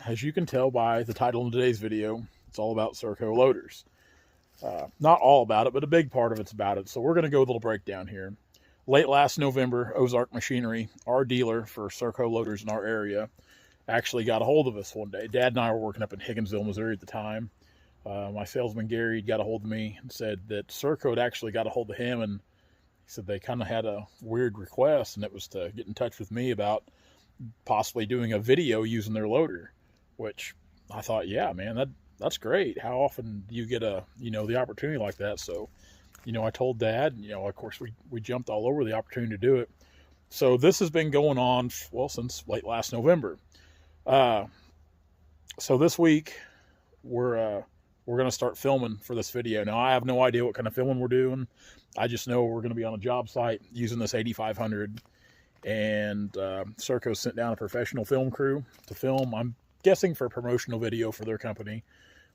as you can tell by the title of today's video, it's all about Serco Loaders. Not all about it, but a big part of it's about it. So we're going to go a little breakdown here. Late last November, Ozark Machinery, our dealer for Serco Loaders in our area, actually got a hold of us one day. Dad and I were working up in Higginsville, Missouri at the time. My salesman Gary got a hold of me and said that Serco had actually got a hold of him, and he said they kind of had a weird request, and it was to get in touch with me about possibly doing a video using their loader, which I thought, yeah, man, that's great. How often do you get the opportunity like that? So, I told Dad, of course we jumped all over the opportunity to do it. So this has been going on, well, since late last November. So this week we're going to start filming for this video. Now, I have no idea what kind of filming we're doing. I just know we're going to be on a job site using this 8500, and Serco sent down a professional film crew to film, I'm guessing for a promotional video for their company,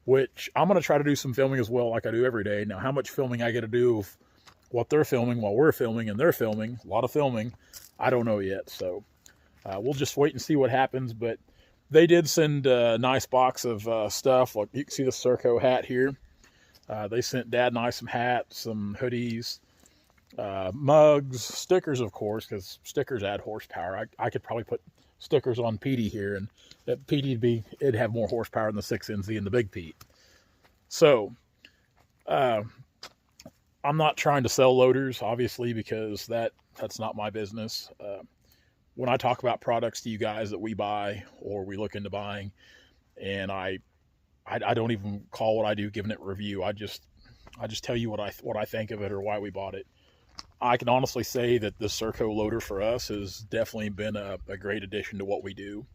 which I'm going to try to do some filming as well, like I do every day. Now, how much filming I get to do of what they're filming while we're filming and they're filming, a lot of filming, I don't know yet. So we'll just wait and see what happens. But they did send a nice box of stuff. Like you can see the Serco hat here. They sent Dad and I some hats, some hoodies, mugs, stickers, of course, because stickers add horsepower. I could probably put stickers on Petey here, and that Petey it'd have more horsepower than the 6NZ and the Big Pete. So I'm not trying to sell loaders, obviously, because that's not my business. When I talk about products to you guys that we buy or we look into buying, and I don't even call what I do giving it a review. I just tell you what I think of it or why we bought it. I can honestly say that the Serco loader for us has definitely been a great addition to what we do.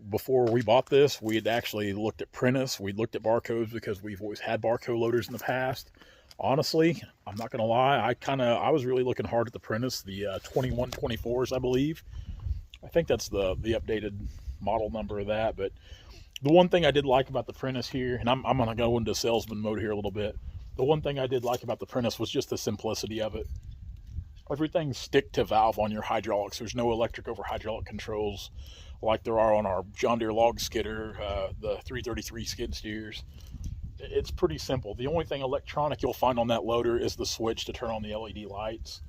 Before we bought this, we had actually looked at Prentice. We'd looked at Barco's because we've always had Barco loaders in the past. Honestly, I'm not going to lie. I was really looking hard at the Prentice, the 2124s, I believe. I think that's the updated model number of that. But the one thing I did like about the Prentice here, and I'm going to go into salesman mode here a little bit. The one thing I did like about the Prentice was just the simplicity of it. Everything's stick to valve on your hydraulics. There's no electric over hydraulic controls like there are on our John Deere log skidder, the 333 skid steers. It's pretty simple. The only thing electronic you'll find on that loader is the switch to turn on the LED lights.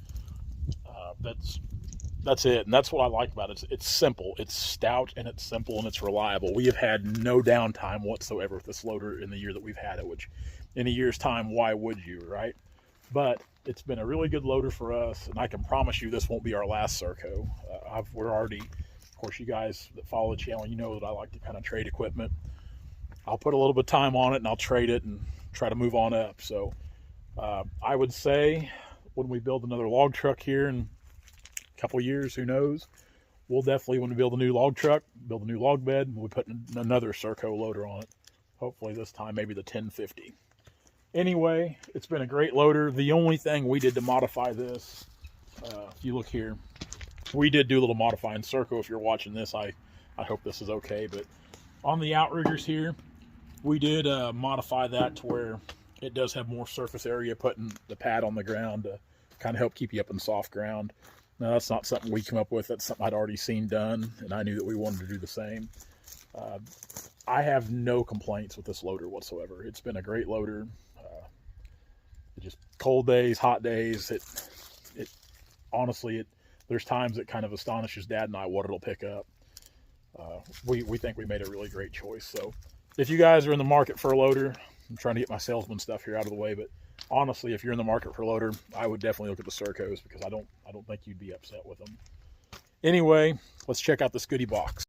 That's it, and that's what I like about it. It's simple, it's stout, and it's simple, and it's reliable. We have had no downtime whatsoever with this loader in the year that we've had it, which in a year's time, why would you, right? But it's been a really good loader for us, and I can promise you this won't be our last Serco. We're already, of course, you guys that follow the channel, you know that I like to kind of trade equipment. I'll put a little bit of time on it, and I'll trade it and try to move on up. So I would say when we build another log truck here in a couple of years, who knows, we'll definitely, when we build a new log truck, build a new log bed, we'll put another Serco loader on it. Hopefully this time maybe the 1050. Anyway, it's been a great loader. The only thing we did to modify this, if you look here, we did do a little modifying. Serco, if you're watching this, I hope this is okay. But on the outriggers here, we did modify that to where it does have more surface area, putting the pad on the ground to kind of help keep you up in soft ground. Now, that's not something we came up with. That's something I'd already seen done, and I knew that we wanted to do the same. I have no complaints with this loader whatsoever. It's been a great loader. Just cold days, hot days. Honestly, there's times it kind of astonishes Dad and I what it'll pick up. We think we made a really great choice. So if you guys are in the market for a loader, I'm trying to get my salesman stuff here out of the way, but honestly, if you're in the market for a loader, I would definitely look at the Sercos because I don't think you'd be upset with them. Anyway, let's check out this goodie box.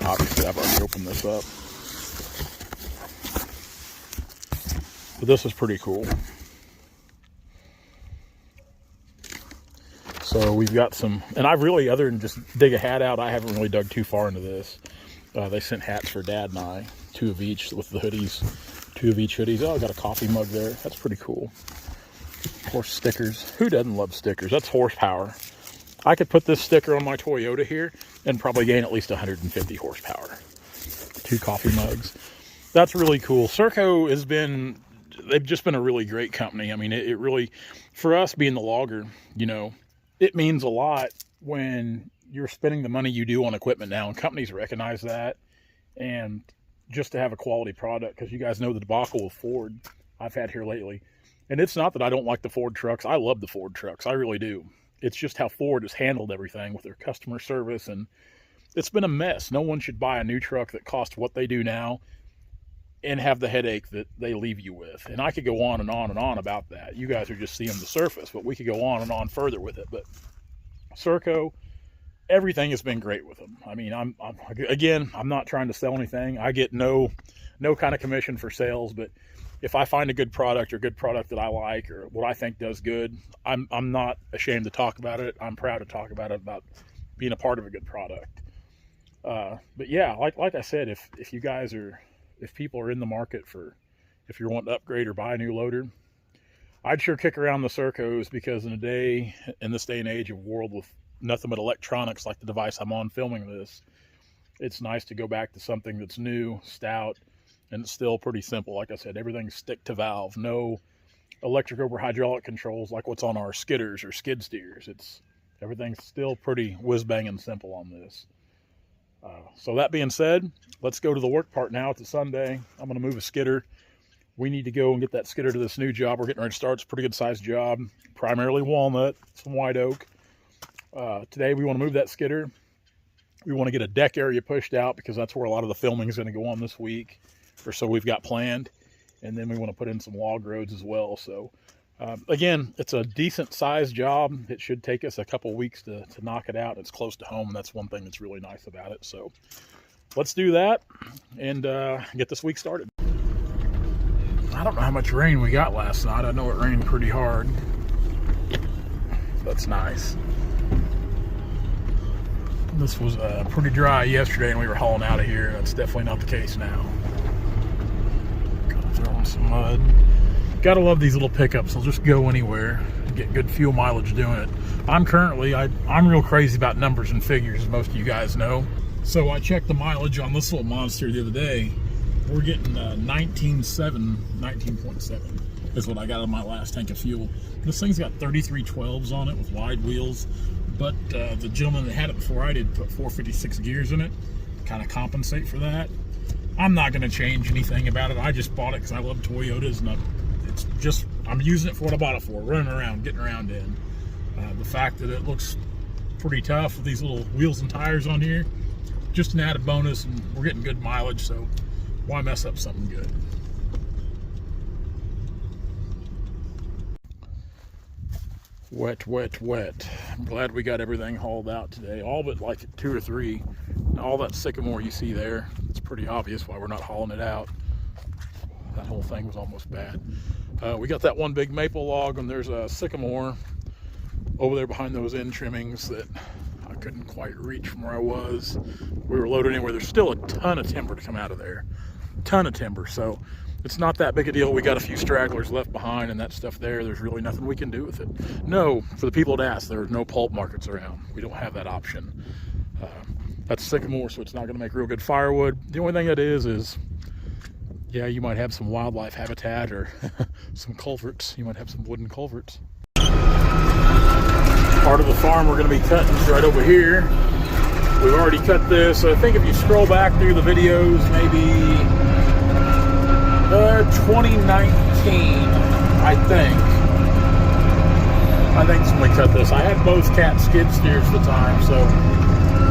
Obviously, I've already opened this up. But this is pretty cool. So we've got some, and I've really, other than just dig a hat out, I haven't really dug too far into this. They sent hats for Dad and I, 2 of each with the hoodies, 2 of each hoodies. Oh, I got a coffee mug there. That's pretty cool. Of course, stickers. Who doesn't love stickers? That's horsepower. I could put this sticker on my Toyota here and probably gain at least 150 horsepower. 2 coffee mugs. That's really cool. Serco has been, they've just been a really great company. I mean, it really, for us being the logger, it means a lot when you're spending the money you do on equipment now, and companies recognize that. And just to have a quality product, because you guys know the debacle with Ford I've had here lately. And it's not that I don't like the Ford trucks. I love the Ford trucks. I really do. It's just how Ford has handled everything with their customer service, and it's been a mess. No one should buy a new truck that costs what they do now and have the headache that they leave you with. And I could go on and on and on about that. You guys are just seeing the surface, but we could go on and on further with it. But Serco, everything has been great with them. I mean, I'm not trying to sell anything. I get no kind of commission for sales, but if I find a good product or good product that I like or what I think does good, I'm not ashamed to talk about it. I'm proud to talk about it, about being a part of a good product. But yeah, like I said, if you guys are, if people are in the market for, if you're wanting to upgrade or buy a new loader, I'd sure kick around the Sercos, because in this day and age of world with nothing but electronics like the device I'm on filming this, it's nice to go back to something that's new, stout, and it's still pretty simple. Like I said, everything's stick to valve, no electric over hydraulic controls like what's on our skidders or skid steers. Everything's still pretty whiz-banging simple on this. So that being said, let's go to the work part now. It's a Sunday. I'm going to move a skidder. We need to go and get that skidder to this new job we're getting ready to start. It's a pretty good sized job, primarily walnut, some white oak. Today we want to move that skidder. We want to get a deck area pushed out, because that's where a lot of the filming is going to go on this week, or so we've got planned. And then we want to put in some log roads as well. So again, it's a decent sized job. It should take us a couple weeks to knock it out. It's close to home, and that's one thing that's really nice about it. So let's do that and get this week started. I don't know how much rain we got last night. I know it rained pretty hard. That's nice. This was pretty dry yesterday, and we were hauling out of here. That's definitely not the case now. Throwing some mud. Gotta love these little pickups. They'll just go anywhere and get good fuel mileage doing it. I'm real crazy about numbers and figures, as most of you guys know. So I checked the mileage on this little monster the other day. We're getting 19.7 is what I got on my last tank of fuel. This thing's got 3312s on it with wide wheels, but the gentleman that had it before I did put 456 gears in it, kind of compensate for that. I'm not going to change anything about it. I just bought it because I love Toyotas, and I'm using it for what I bought it for, running around, getting around in. The fact that it looks pretty tough with these little wheels and tires on here, just an added bonus, and we're getting good mileage, so why mess up something good? Wet, wet, wet. I'm glad we got everything hauled out today, all but like 2 or 3. All that sycamore you see there, it's pretty obvious why we're not hauling it out. That whole thing was almost bad. We got that one big maple log, and there's a sycamore over there behind those end trimmings that I couldn't quite reach from where I was. We were loaded anywhere. There's still a ton of timber to come out of there. Ton of timber. So it's not that big a deal. We got a few stragglers left behind and that stuff there. There's really nothing we can do with it. No, for the people that ask, there are no pulp markets around. We don't have that option. That's sycamore, so it's not going to make real good firewood. The only thing that is, yeah, you might have some wildlife habitat or some culverts. You might have some wooden culverts. Part of the farm we're going to be cutting is right over here. We've already cut this. So I think if you scroll back through the videos, maybe 2019, I think it's when we cut this. I had both cat skid steers at the time, so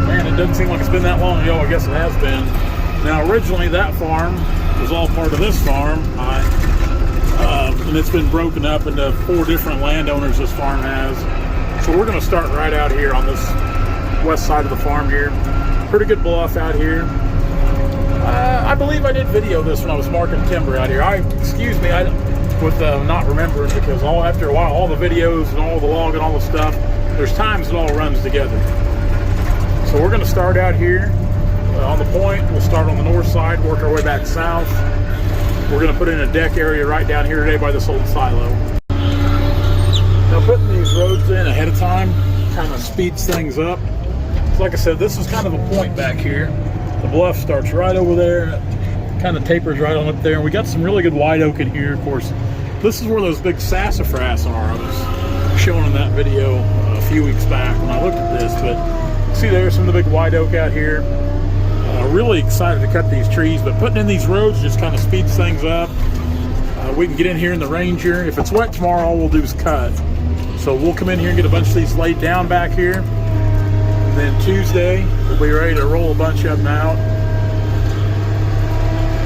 man, it doesn't seem like it's been that long ago. I guess it has been. Now, originally that farm was all part of this farm, and it's been broken up into 4 different landowners. This farm has. So we're going to start right out here on this west side of the farm here. Pretty good bluff out here. I believe I did video this when I was marking timber out here. Excuse me, with not remembering, because after a while, all the videos and all the log and all the stuff, there's times it all runs together. So we're going to start out here on the point. We'll start on the north side, work our way back south. We're going to put in a deck area right down here today by this old silo. Now, putting these roads in ahead of time kind of speeds things up. So like I said, this is kind of a point back here. The bluff starts right over there, kind of tapers right on up there. And we got some really good white oak in here. Of course, this is where those big sassafras are. I was showing in that video a few weeks back when I looked at this, but see there's some of the big white oak out here. Really excited to cut these trees, but putting in these roads just kind of speeds things up. We can get in here in the Ranger. If it's wet tomorrow, all we'll do is cut. So we'll come in here and get a bunch of these laid down back here. And then Tuesday, we'll be ready to roll a bunch of them out.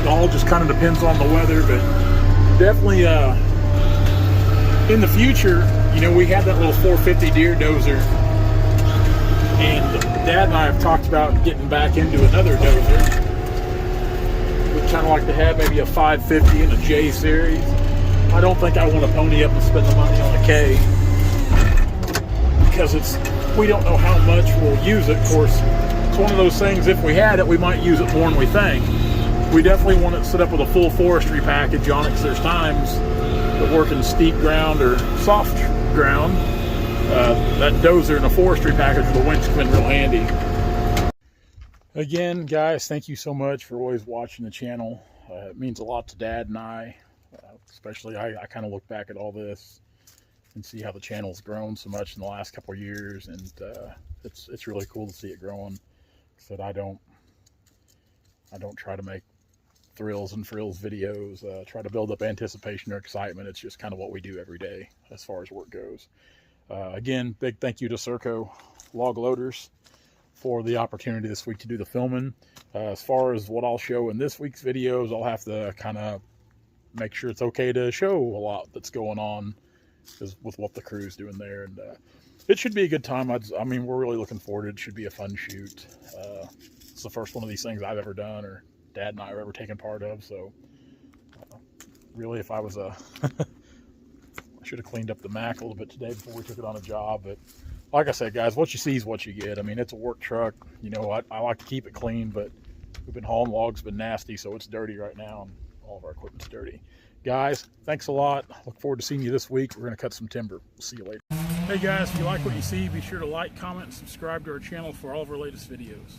It all just kind of depends on the weather, but definitely in the future, you know, we had that little 450 deer dozer. And Dad and I have talked about getting back into another dozer. We'd kind of like to have maybe a 550 and a J series. I don't think I want to pony up and spend the money on a K, because we don't know how much we'll use it. Of course, it's one of those things, if we had it, we might use it more than we think. We definitely want it set up with a full forestry package on it, because there's times that work in steep ground or soft ground. That dozer and a forestry package with a winch come in real handy. Again, guys, thank you so much for always watching the channel. It means a lot to Dad and I. Especially, I kind of look back at all this and see how the channel's grown so much in the last couple of years, and it's really cool to see it growing. So I don't try to make thrills and frills videos, try to build up anticipation or excitement. It's just kind of what we do every day as far as work goes. Again, big thank you to Serco Loaders for the opportunity this week to do the filming. As far as what I'll show in this week's videos, I'll have to kind of make sure it's okay to show a lot that's going on with what the crew's doing there. And it should be a good time. I mean, we're really looking forward to it. It should be a fun shoot. It's the first one of these things I've ever done, or Dad and I have ever taken part of. So really, if I was I should have cleaned up the Mac a little bit today before we took it on a job. But like I said, guys, what you see is what you get. I mean, it's a work truck. You know, I like to keep it clean, but we've been hauling logs, been nasty, so it's dirty right now, and all of our equipment's dirty. Guys, thanks a lot. Look forward to seeing you this week. We're going to cut some timber. We'll see you later. Hey guys, if you like what you see, be sure to like, comment, and subscribe to our channel for all of our latest videos.